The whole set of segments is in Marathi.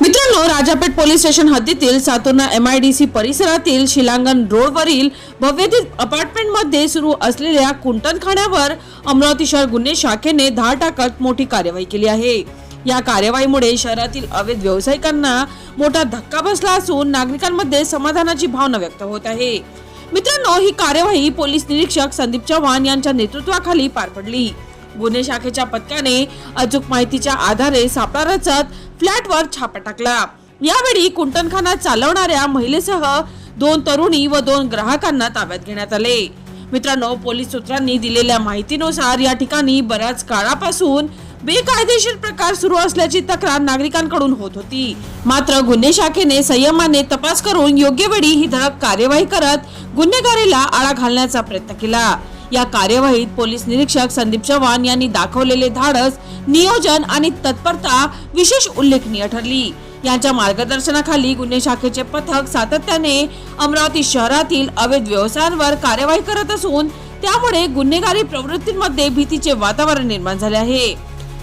मित्रांनो, राजापेठ पोलीस स्टेशन हद्दीतील सातोर्णा MIDC परिसरातील शिलांगण रोडवरील भव्यतील अपार्टमेंट मध्ये सुरू असलेल्या कुंटणखान्यावर अमरावती शहर गुन्हे शाखेने धाड टाकत मोठी कार्यवाही केली आहे। या कार्यवाहीमुळे शहरातील अवैध व्यावसायिकांना मोठा धक्का बसला असून नागरिकांमध्ये समाधानाची भावना व्यक्त होत आहे। मित्रांनो, ही कार्यवाही पोलीस निरीक्षक संदीप चव्हाण यांच्या नेतृत्वाखाली पार पडली। गुन्हे शाखेच्या पथकाने अचूक माहितीच्या आधारे सापळा रचत फ्लॅटवर छापा टाकला। यावेळी कुंटणखाना चालवणाऱ्या महिलेसह 2 तरुणी व 2 ग्राहकांना ताब्यात घेण्यात आले। मित्रांनो, पोलीस सूत्रांनी दिलेल्या माहितीनुसार या ठिकाणी बऱ्याच काळापासून बेकायदेशीर प्रकार सुरू असल्याची तक्रार नागरिकांकडून होत होती। मात्र गुन्हे शाखेने संयमाने तपास करून योग्य वेळी ही धडक कार्यवाही करत गुन्हेगारीला आळा घालण्याचा प्रयत्न केला। या कार्यवाहीत पोलीस निरीक्षक संदीप चव्हाण यांनी दाखवलेले धाडस, नियोजन आणि तत्परता विशेष उल्लेखनीय ठरली। यांच्या मार्गदर्शनाखाली गुन्हे शाखेचे पथक सातत्याने अमरावती शहरातील अवैध व्यवसायांवर कार्यवाही करत असून त्यामुळे गुन्हेगारी प्रवृत्तींमध्ये भीतीचे वातावरण निर्माण झाले आहे।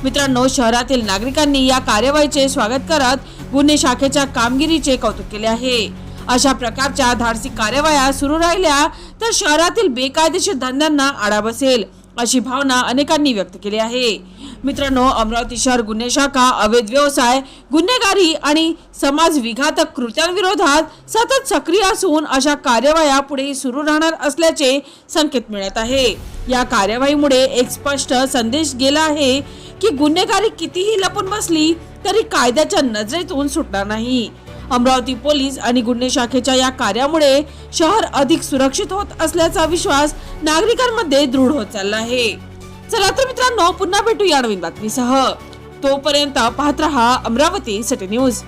मित्रांनो, शहरातील नागरिकांनी या कार्यवाहीचे स्वागत करत गुन्हे शाखेच्या कामगिरीचे कौतुक केले आहे। अशा प्रकारच्या धाडसी कार्यवाह्या सुरू राहिल्या तर शहरातील बेकायदेशीर धंद्यांना आळा बसेल, अशी भावना अनेकांनी व्यक्त केली आहे। मित्रांनो, अमरावती शहर गुन्हे शाखा अवैध व्यवसाय, गुन्हेगारी आणि समाज विघातक कृत्यांविरोधात सतत सक्रिय असून अशा कार्यवाह्या पुढेही सुरू राहणार असल्याचे संकेत मिळत आहे। या कार्यवाहीमुळे एक स्पष्ट संदेश गेला आहे की गुन्हेगारी कितीही लपून बसली तरी कायद्याच्या नजरेतून सुटणार नाही। अमरावती पोलीस आणि गुन्हे शाखेच्या या कार्यामुळे शहर अधिक सुरक्षित होत असल्याचा विश्वास नागरिकांमध्ये दृढ होत चालला आहे। चला तर मित्रांनो, पुन्हा भेटू या नवीन बातमीसह। तोपर्यंत पाहत रहा अमरावती सिटी न्यूज।